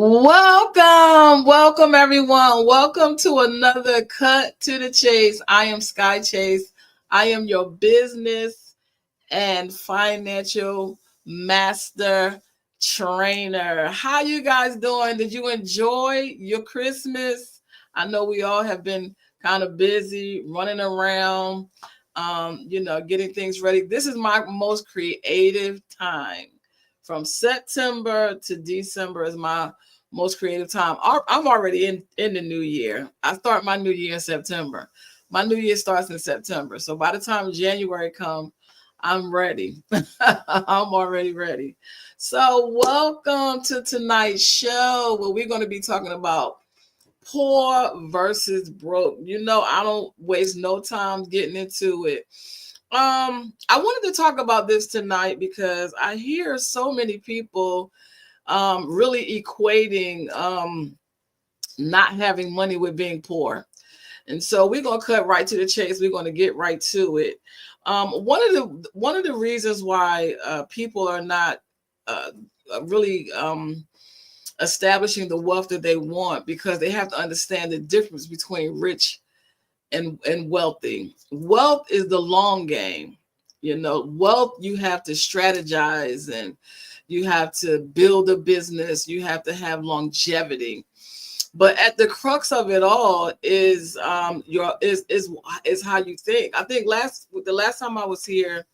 Welcome everyone. Welcome to another Cut to the Chase. I am Sky Chase. I am your business and financial master trainer. How you guys doing? Did you enjoy your Christmas? I know we all have been kind of busy running around, getting things ready. This is my most creative time. From September to December is my most creative time. I'm already in the new year. I start my new year in September. My new year starts in September. So by the time January comes, I'm ready. I'm already ready. So welcome to tonight's show where we're going to be talking about poor versus broke. I don't waste no time getting into it. I wanted to talk about this tonight because I hear so many people really equating not having money with being poor. And so we're gonna cut right to the chase. We're gonna get right to it. One of the reasons why people are not uh, really establishing the wealth that they want, because they have to understand the difference between rich and wealthy. Wealth is the long game. Wealth, you have to strategize, and you have to build a business, you have to have longevity. But at the crux of it all is your is how you think. I think the last time I was here,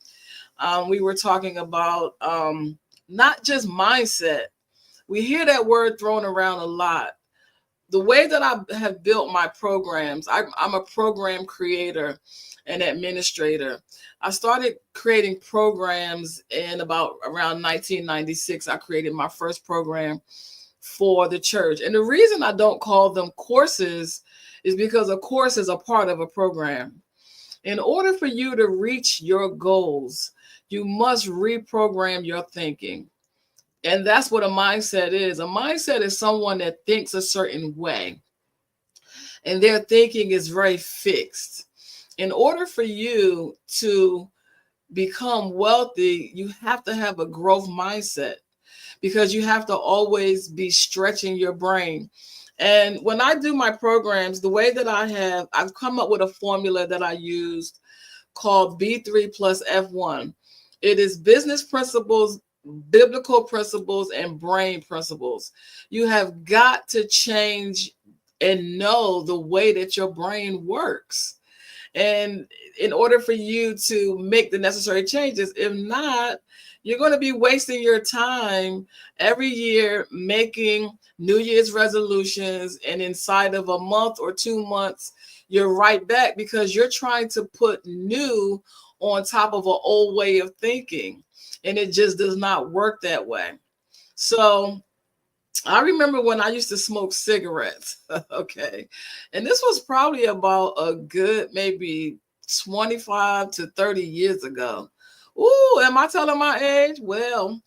we were talking about not just mindset. We hear that word thrown around a lot. The way that I have built my programs, I'm a program creator and administrator. I started creating programs in about around 1996. I created my first program for the church. And the reason I don't call them courses is because a course is a part of a program. In order for you to reach your goals, you must reprogram your thinking. And that's what a mindset is. A mindset is someone that thinks a certain way, and their thinking is very fixed. In order for you to become wealthy, you have to have a growth mindset, because you have to always be stretching your brain. And when I do my programs, the way that I've come up with a formula that I used called B3 plus F1. It is business principles, biblical principles, and brain principles. You have got to change and know the way that your brain works. And in order for you to make the necessary changes, if not, you're going to be wasting your time every year making New Year's resolutions. And inside of a month or 2 months, you're right back, because you're trying to put new on top of an old way of thinking. And it just does not work that way. So I remember when I used to smoke cigarettes. Okay. And this was probably about a good maybe 25 to 30 years ago. Ooh, am I telling my age? Well,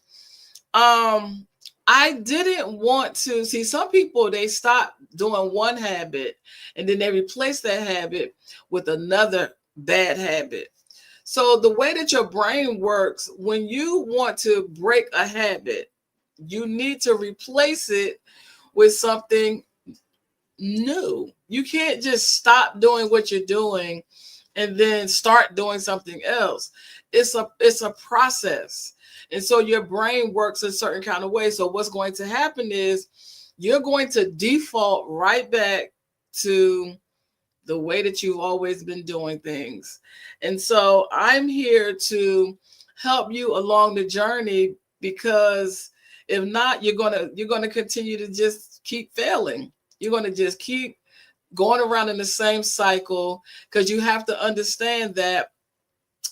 I didn't want to see some people, they stop doing one habit and then they replace that habit with another bad habit. So the way that your brain works, when you want to break a habit, you need to replace it with something new. You can't just stop doing what you're doing and then start doing something else. It's a process. And so your brain works a certain kind of way. So what's going to happen is you're going to default right back to the way that you've always been doing things. And so I'm here to help you along the journey, because if not, you're going to continue to just keep failing. You're going to just keep going around in the same cycle, because you have to understand that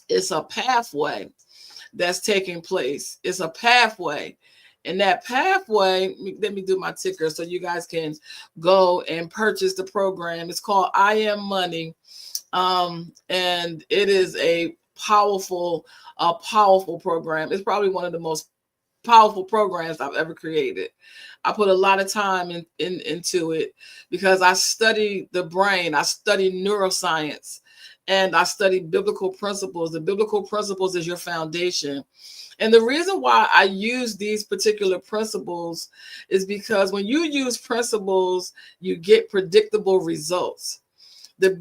it's a pathway that's taking place. It's a pathway. And that pathway, let me do my ticker so you guys can go and purchase the program. It's called I Am Money. And it is a powerful program. It's probably one of the most powerful programs I've ever created. I put a lot of time into it, because I study the brain. I study neuroscience. and I study biblical principles. The biblical principles is your foundation. And the reason why I use these particular principles is because when you use principles, you get predictable results. The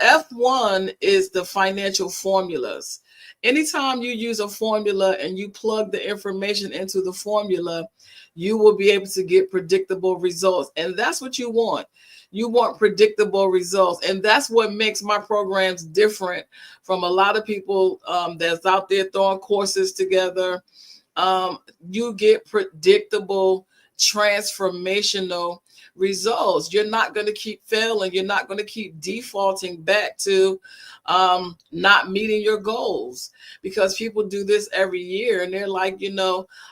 F1 is the financial formulas. Anytime you use a formula and you plug the information into the formula, you will be able to get predictable results. And that's what you want. You want predictable results. And that's what makes my programs different from a lot of people that's out there throwing courses together. You get predictable, transformational results. You're not going to keep failing. You're not going to keep defaulting back to not meeting your goals, because people do this every year and they're like,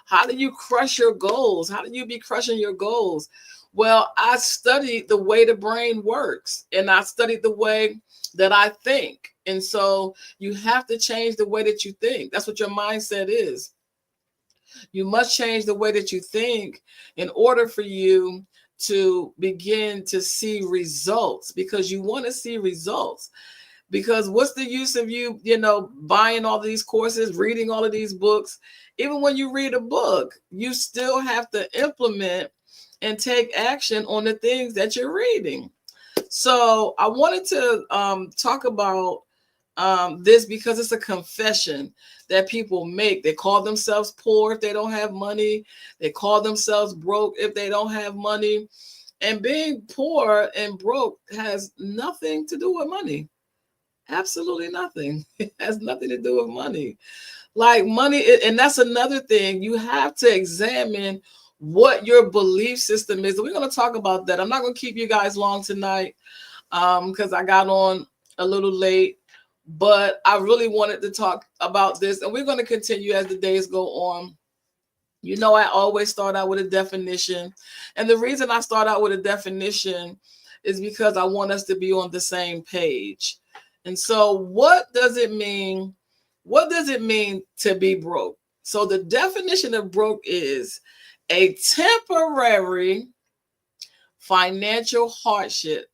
how do you crush your goals? How do you be crushing your goals? Well, I studied the way the brain works, and I studied the way that I think. And so you have to change the way that you think. That's what your mindset is. You must change the way that you think in order for you to begin to see results, because you want to see results. Because what's the use of you, buying all these courses, reading all of these books? Even when you read a book, you still have to implement and take action on the things that you're reading. So I wanted to talk about this because it's a confession that people make. They call themselves poor if they don't have money. They call themselves broke if they don't have money. And being poor and broke has nothing to do with money. Absolutely nothing. It has nothing to do with money. Like money, and that's another thing. You have to examine what your belief system is. We're going to talk about that. I'm not going to keep you guys long tonight because I got on a little late, but I really wanted to talk about this, and we're going to continue as the days go on. I always start out with a definition, and the reason I start out with a definition is because I want us to be on the same page. And so what does it mean? What does it mean to be broke? So the definition of broke is a temporary financial hardship.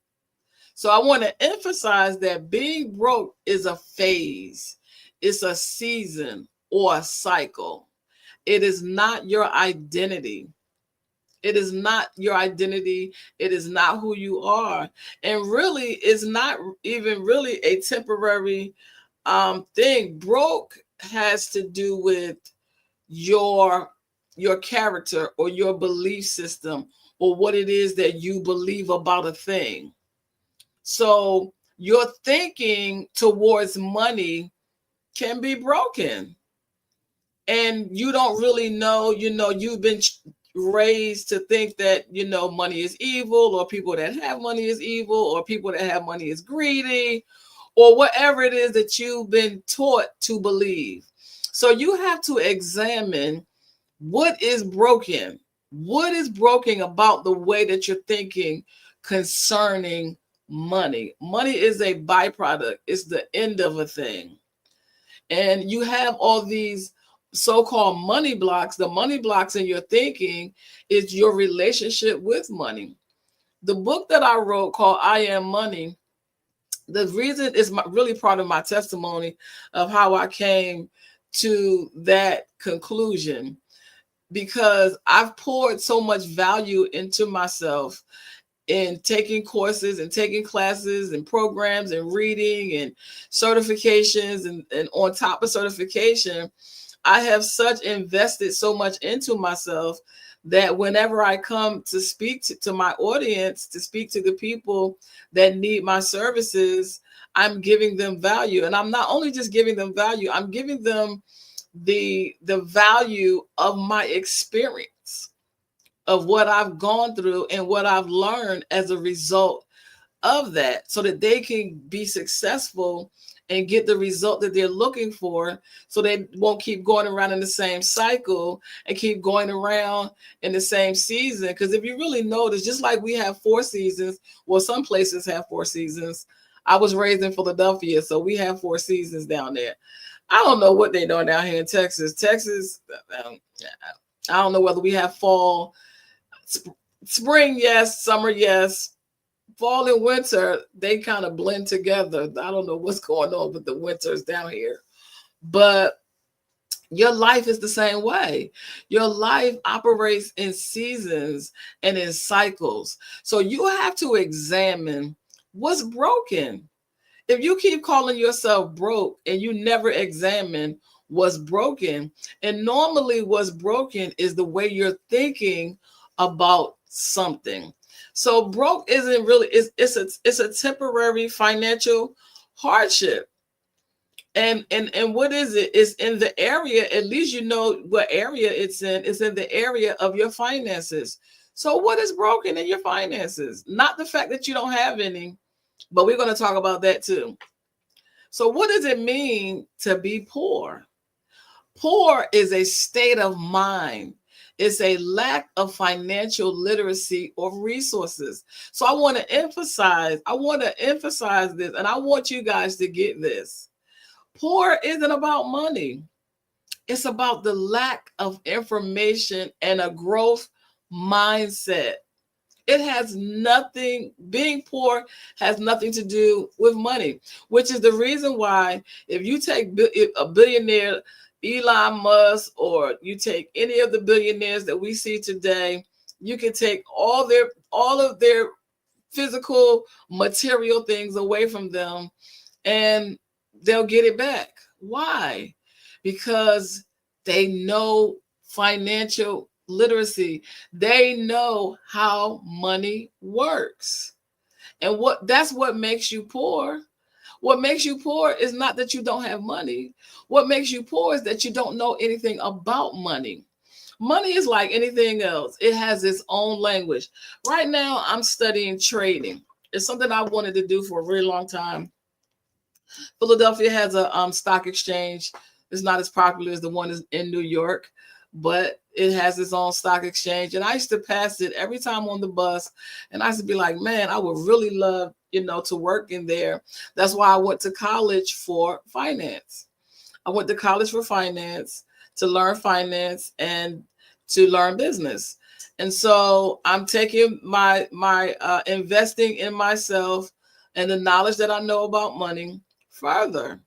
So I want to emphasize that being broke is a phase, it's a season or a cycle. It is not your identity. It is not your identity. It is not who you are. And really, it's not even really a temporary thing. Broke has to do with your character or your belief system or what it is that you believe about a thing. So your thinking towards money can be broken. And you don't really know, you've been raised to think that, money is evil, or people that have money is evil, or people that have money is greedy, or whatever it is that you've been taught to believe. So you have to examine what is broken. What is broken about the way that you're thinking concerning money? Money is a byproduct. It's the end of a thing. And you have all these so-called money blocks. The money blocks in your thinking is your relationship with money. The book that I wrote called I Am Money, the reason is really part of my testimony of how I came to that conclusion, because I've poured so much value into myself in taking courses and taking classes and programs and reading and certifications, and on top of certification, I have invested so much into myself that whenever I come to speak to my audience, to speak to the people that need my services, I'm giving them value. And I'm not only just giving them value, I'm giving them the value of my experience, of what I've gone through and what I've learned as a result of that, so that they can be successful and get the result that they're looking for, so they won't keep going around in the same cycle and keep going around in the same season. Because if you really notice, just like we have 4 seasons, well, some places have 4 seasons. I was raised in Philadelphia, so we have 4 seasons down there. I don't know what they're doing down here in Texas. I don't know whether we have fall, spring, yes, summer, yes, fall and winter, they kind of blend together. I don't know what's going on with the winters down here, but your life is the same way. Your life operates in seasons and in cycles. So you have to examine what's broken. If you keep calling yourself broke and you never examine what's broken, and normally what's broken is the way you're thinking about something. So broke isn't really, it's a temporary financial hardship. And what is it? It's in the area, at least you know what area it's in. It's in the area of your finances. So what is broken in your finances? Not the fact that you don't have any, but we're going to talk about that too. So what does it mean to be poor? Poor is a state of mind. It's a lack of financial literacy or resources. So I want to emphasize this, and I want you guys to get this. Poor isn't about money. It's about the lack of information and a growth mindset. It has nothing, being poor has nothing to do with money, which is the reason why if you take a billionaire, Elon Musk, or you take any of the billionaires that we see today, you can take all of their physical material things away from them and they'll get it back. Why? Because they know financial literacy. They know how money works. And that's what makes you poor. What makes you poor is not that you don't have money. What makes you poor is that you don't know anything about money. Money is like anything else. It has its own language. Right now, I'm studying trading. It's something I wanted to do for a really long time. Philadelphia has a stock exchange. It's not as popular as the one in New York, but it has its own stock exchange. And I used to pass it every time on the bus. And I used to be like, man, I would really love, to work in there. That's why I went to college for finance. I went to college for finance, to learn finance and to learn business. And so I'm taking my investing in myself and the knowledge that I know about money further.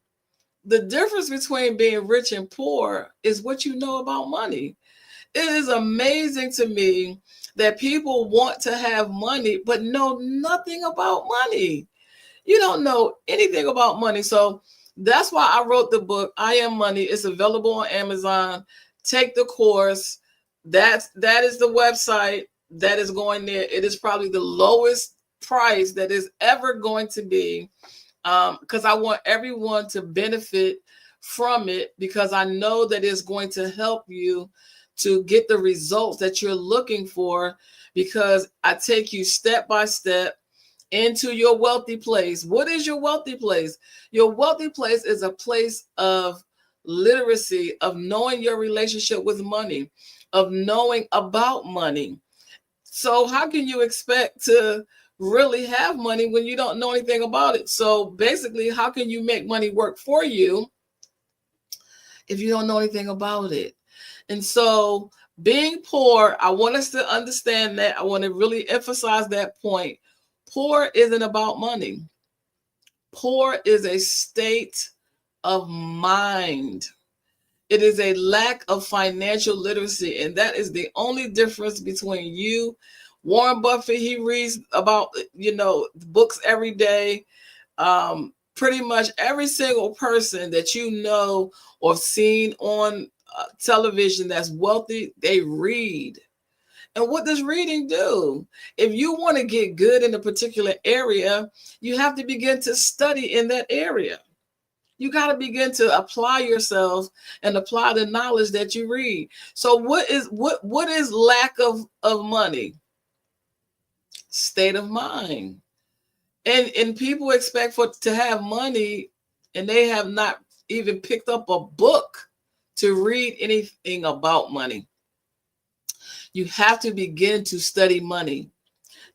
The difference between being rich and poor is what you know about money. It is amazing to me that people want to have money but know nothing about money. You don't know anything about money. So that's why I wrote the book, I Am Money. It's available on Amazon. Take the course. That is the website that is going there. It is probably the lowest price that is ever going to be, because I want everyone to benefit from it, because I know that it's going to help you to get the results that you're looking for, because I take you step by step into your wealthy place. What is your wealthy place? Your wealthy place is a place of literacy, of knowing your relationship with money, of knowing about money. So how can you expect to really have money when you don't know anything about it? So basically, how can you make money work for you if you don't know anything about it? And so being poor, I want us to understand that. I want to really emphasize that point. Poor isn't about money. Poor is a state of mind. It is a lack of financial literacy. And that is the only difference between you. Warren Buffett, he reads about, books every day. Pretty much every single person that you know or seen on television that's wealthy, they read. And what does reading do? If you want to get good in a particular area, you have to begin to study in that area. You got to begin to apply yourself and apply the knowledge that you read. So what is lack of money? State of mind. And people expect to have money, and they have not even picked up a book to read anything about money. You have to begin to study money.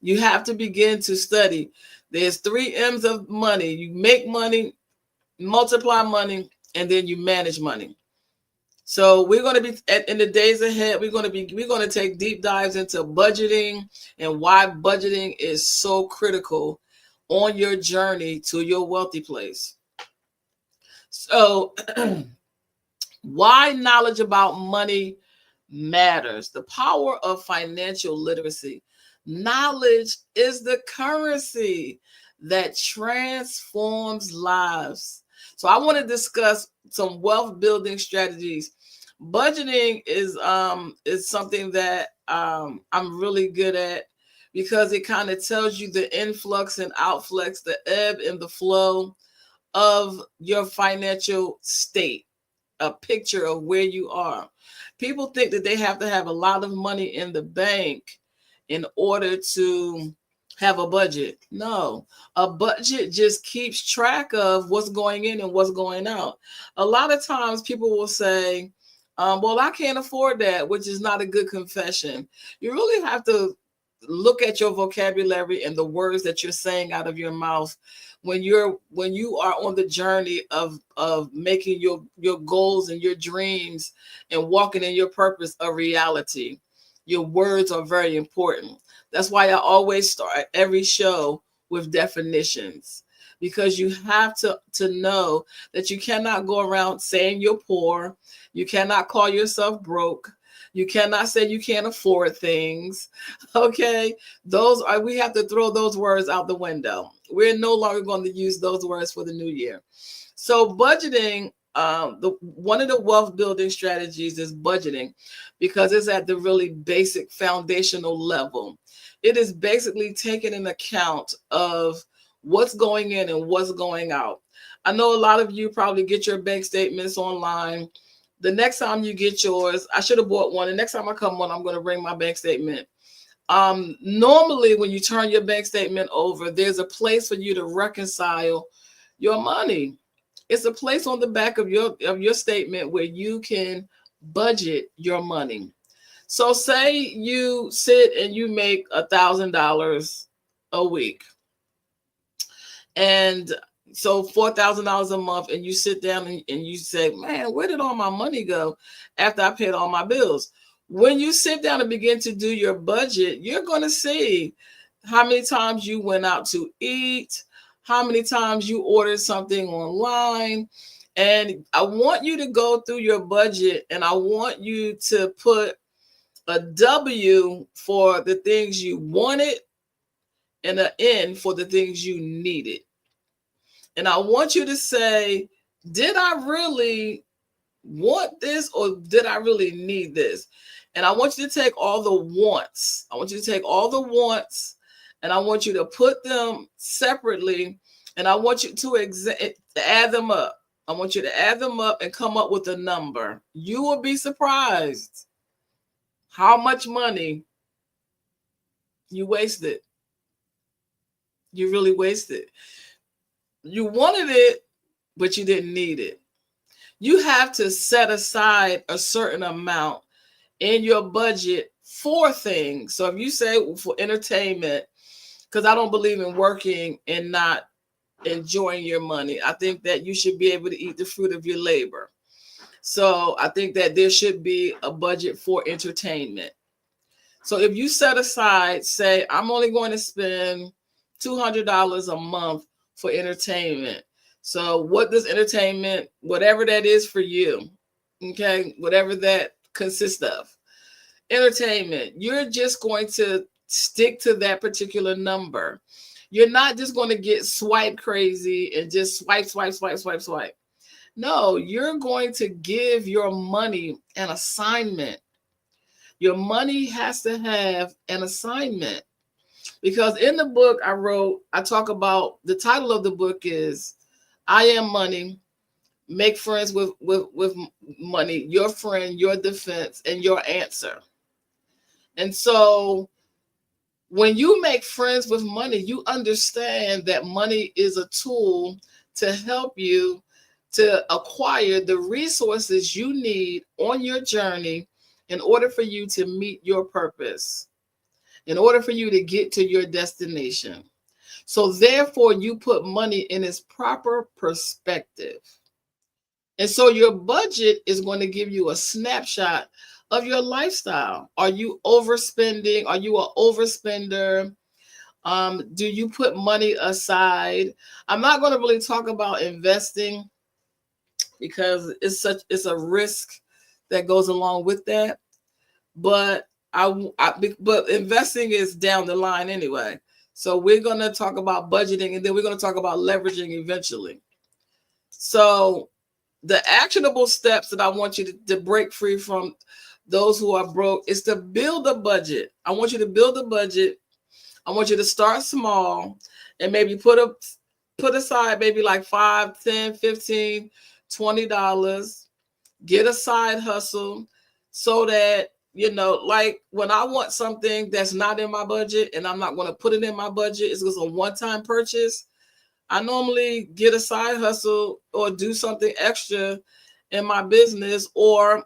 You have to begin to study. There's 3 M's of money. You make money, multiply money, and then you manage money. So we're going to be in the days ahead. We're going to take deep dives into budgeting and why budgeting is so critical on your journey to your wealthy place. So why knowledge about money matters. The power of financial literacy. Knowledge is the currency that transforms lives. So I want to discuss some wealth building strategies. Budgeting is something that I'm really good at because it kind of tells you the influx and outflux, the ebb and the flow of your financial state, a picture of where you are. People think that they have to have a lot of money in the bank in order to have a budget. No, a budget just keeps track of what's going in and what's going out. A lot of times people will say, well, I can't afford that, which is not a good confession. You really have to look at your vocabulary and the words that you're saying out of your mouth when you are on the journey of making your goals and your dreams and walking in your purpose a reality. Your words are very important. That's why I always start every show with definitions, because you have to know that you cannot go around saying you're poor. You cannot call yourself broke. You cannot say you can't afford things. Okay. We have to throw those words out the window. We're no longer going to use those words for the new year. So budgeting, one of the wealth building strategies is budgeting, because it's at the really basic foundational level. It is basically taking an account of what's going in and what's going out. I know a lot of you probably get your bank statements online. The next time you get yours, I should have bought one. The next time I come on, I'm going to bring my bank statement. Normally, when you turn your bank statement over, there's a place for you to reconcile your money. It's a place on the back of your statement where you can budget your money. So say you sit and you make $1,000 a week, and so $4,000 a month, and you sit down and you say, man, where did all my money go after I paid all my bills? When you sit down and begin to do your budget, you're going to see how many times you went out to eat, how many times you ordered something online. And I want you to go through your budget, and I want you to put a W for the things you wanted and an N for the things you needed. And I want you to say, did I really want this, or did I really need this? And I want you to take all the wants. I want you to take all the wants, and I want you to put them separately, and I want you to add them up. I want you to add them up and come up with a number. You will be surprised how much money you wasted. You really wasted. You wanted it, but you didn't need it. You have to set aside a certain amount in your budget for things. So if you say for entertainment, because I don't believe in working and not enjoying your money. I think that you should be able to eat the fruit of your labor. So I think that there should be a budget for entertainment. So if you set aside, say, I'm only going to spend $200 a month for entertainment. So what does entertainment, whatever that is for you, okay, whatever that consists of, entertainment, you're just going to stick to that particular number. You're not just going to get swipe crazy and just swipe. No, you're going to give your money an assignment. Your money has to have an assignment. Because in the book I talk about, the title of the book is I Am Money, Make Friends with Money, Your Friend, Your Defense, and Your Answer. And so when you make friends with money, you understand that money is a tool to help you to acquire the resources you need on your journey in order for you to meet your purpose, in order for you to get to your destination. So therefore, you put money in its proper perspective. And so your budget is going to give you a snapshot of your lifestyle. Are you overspending? Are you an overspender? Do you put money aside? I'm not going to really talk about investing because it's a risk that goes along with that. But but investing is down the line anyway. So we're going to talk about budgeting, and then we're going to talk about leveraging eventually. So the actionable steps that I want you to break free from those who are broke is to build a budget. I want you to build a budget. I want you to start small and maybe put aside maybe like 5, 10, 15, $20. Get a side hustle so that, like when I want something that's not in my budget and I'm not going to put it in my budget, it's just a one-time purchase. I normally get a side hustle or do something extra in my business, or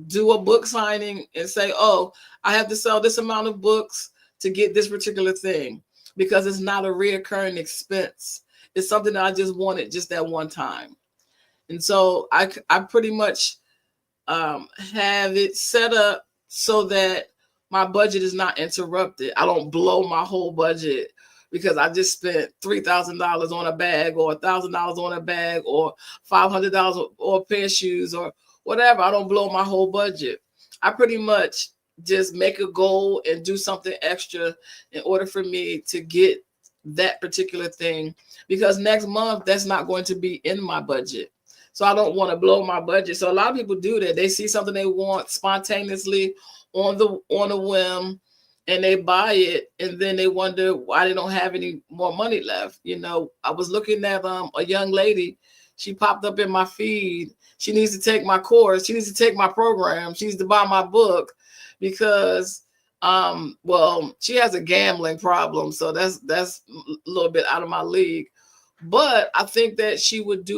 do a book signing and say, oh, I have to sell this amount of books to get this particular thing, because it's not a reoccurring expense. It's something that I just wanted just that one time. And so I pretty much have it set up so that my budget is not interrupted. I don't blow my whole budget because I just spent $3,000 on a bag, or $1,000 on a bag, or $500 or a pair of shoes, or whatever. I don't blow my whole budget. I pretty much just make a goal and do something extra in order for me to get that particular thing, because next month that's not going to be in my budget. So I don't want to blow my budget. So a lot of people do that. They see something they want spontaneously on a whim, and they buy it, and then they wonder why they don't have any more money left. I was looking at a young lady. She popped up in my feed. She needs to take my course. She needs to take my program. She needs to buy my book because she has a gambling problem. So that's a little bit out of my league. But I think that she would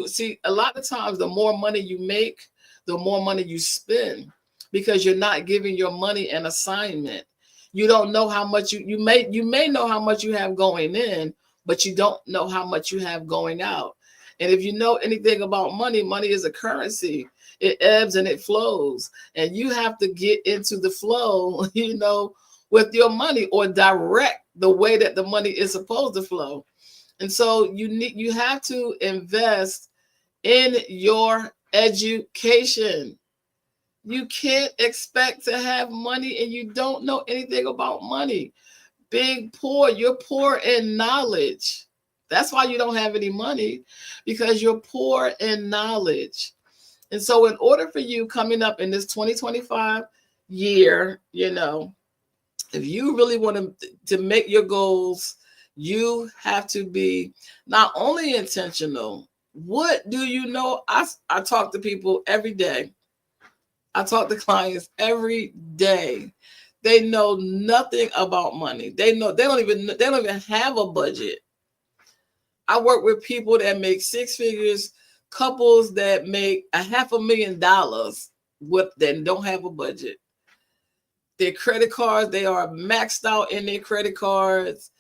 a lot of times the more money you make, the more money you spend, because you're not giving your money an assignment. You don't know how much you may know how much you have going in, but you don't know how much you have going out. And if you know anything about money, money is a currency. It ebbs and it flows. And you have to get into the flow, with your money, or direct the way that the money is supposed to flow. And so you have to invest in your education. You can't expect to have money and you don't know anything about money. Being poor, you're poor in knowledge. That's why you don't have any money, because you're poor in knowledge. And so in order for you coming up in this 2025 year, if you really want to make your goals, you have to be not only intentional. What do you know? I talk to people every day. I talk to clients every day. They know nothing about money. They don't even have a budget. I work with people that make six figures, couples that make $500,000 that don't have a budget. Their credit cards, they are maxed out in their credit cards,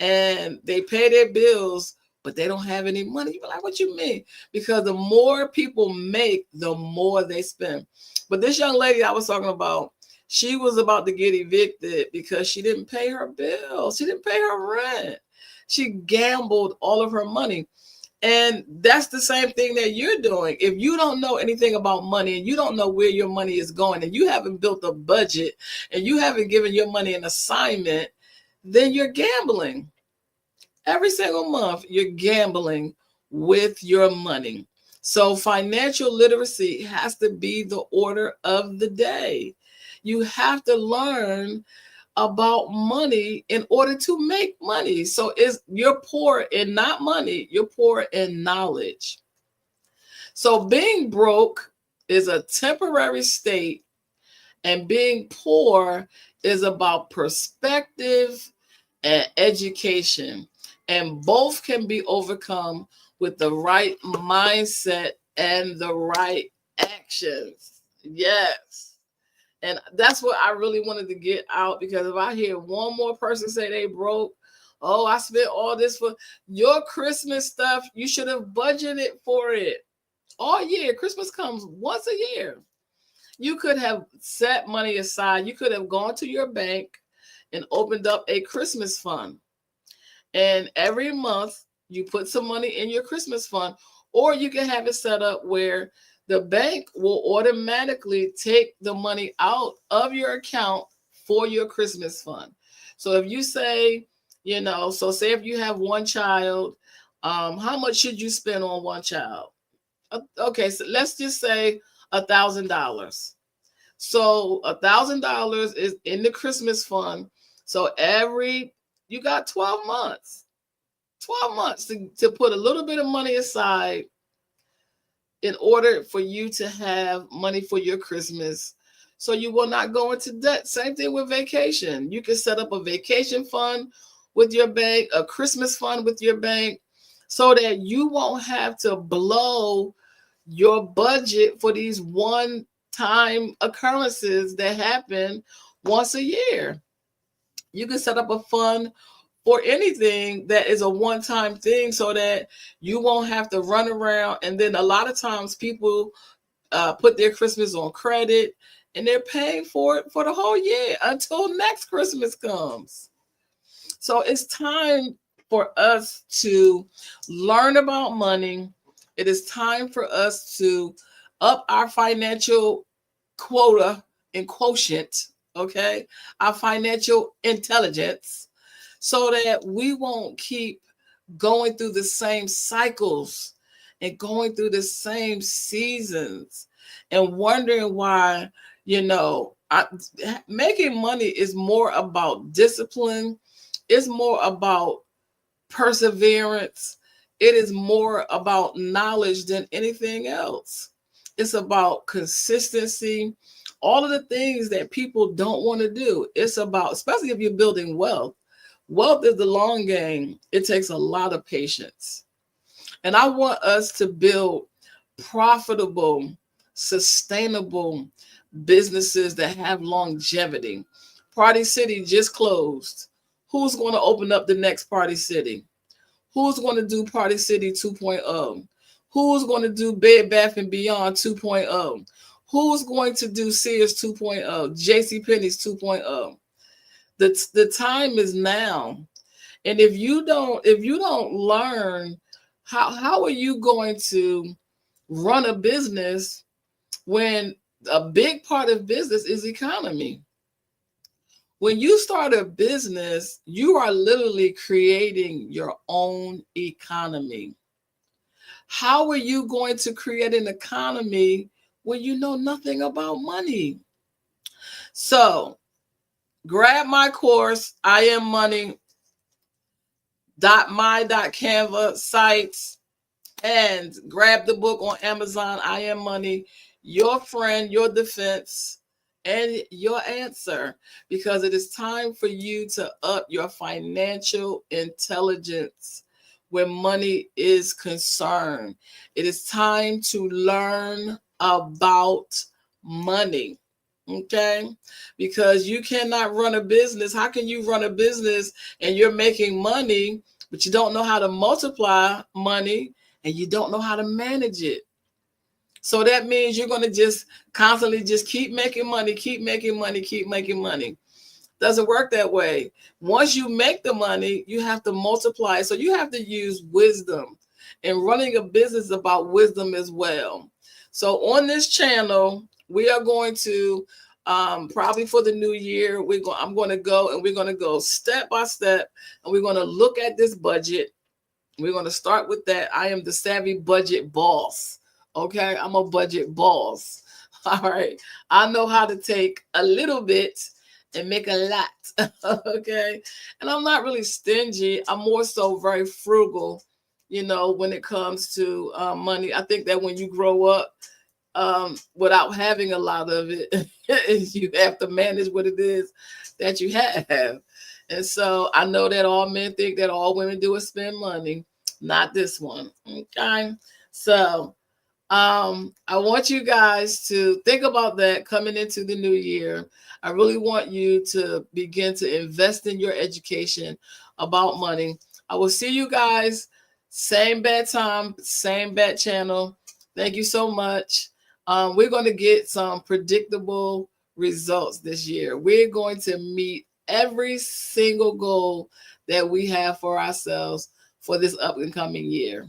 and they pay their bills, but they don't have any money. You're like, what you mean? Because the more people make, the more they spend. But this young lady I was talking about, she was about to get evicted because she didn't pay her bills. She didn't pay her rent. She gambled all of her money. And that's the same thing that you're doing. If you don't know anything about money and you don't know where your money is going, and you haven't built a budget and you haven't given your money an assignment, then you're gambling. Every single month, you're gambling with your money. So financial literacy has to be the order of the day. You have to learn about money in order to make money. So you're poor in not money, you're poor in knowledge. So being broke is a temporary state, and being poor is about perspective and education. And both can be overcome with the right mindset and the right actions. Yes. And that's what I really wanted to get out, because if I hear one more person say they broke, oh, I spent all this for your Christmas stuff, you should have budgeted for it. all year. Christmas comes once a year. You could have set money aside. You could have gone to your bank and opened up a Christmas fund. And every month you put some money in your Christmas fund, or you can have it set up where the bank will automatically take the money out of your account for your Christmas fund. So if you say, so say if you have one child, how much should you spend on one child? Okay, so let's just say $1,000. So $1,000 is in the Christmas fund. So you got 12 months. 12 months to put a little bit of money aside in order for you to have money for your Christmas, so you will not go into debt. Same thing with vacation. You can set up a vacation fund with your bank, a Christmas fund with your bank, so that you won't have to blow your budget for these one-time occurrences that happen once a year. You can set up a fund for anything that is a one-time thing, so that you won't have to run around. And then a lot of times people put their Christmas on credit, and they're paying for it for the whole year until next Christmas comes. So it's time for us to learn about money. It is time for us to up our financial quota and quotient, okay? Our financial intelligence, so that we won't keep going through the same cycles and going through the same seasons and wondering why, making money is more about discipline. It's more about perseverance. It is more about knowledge than anything else. It's about consistency. All of the things that people don't want to do. It's about, especially if you're building wealth. Wealth is the long game. It takes a lot of patience. And I want us to build profitable, sustainable businesses that have longevity. Party City just closed. Who's going to open up the next Party City? Who's going to do Party City 2.0? Who's going to do Bed Bath & Beyond 2.0? Who's going to do Sears 2.0, JCPenney's 2.0? The time is now. And if you don't learn, how are you going to run a business when a big part of business is economy? When you start a business, you are literally creating your own economy. How are you going to create an economy when you know nothing about money? So grab my course, I Am Money, .my.canva sites, and grab the book on Amazon, I Am Money, Your Friend, Your Defense, and Your Answer, because it is time for you to up your financial intelligence where money is concerned. It is time to learn about money. Okay, because you cannot run a business. How can you run a business and you're making money, but you don't know how to multiply money and you don't know how to manage it? So that means you're going to just constantly just keep making money, keep making money, keep making money. Doesn't work that way. Once you make the money, you have to multiply. So you have to use wisdom. And running a business is about wisdom as well. So on this channel, we are going to probably for the new year, I'm going to go and we're going to go step by step, and we're going to look at this budget. We're going to start with that. I am the savvy budget boss. Okay, I'm a budget boss. All right, I know how to take a little bit and make a lot. Okay, and I'm not really stingy. I'm more so very frugal. When it comes to money, I think that when you grow up without having a lot of it, you have to manage what it is that you have. And so I know that all men think that all women do is spend money. Not this one. Okay. So I want you guys to think about that coming into the new year. I really want you to begin to invest in your education about money. I will see you guys same bad time, same bad channel Thank you so much. We're going to get some predictable results this year. We're going to meet every single goal that we have for ourselves for this up and coming year.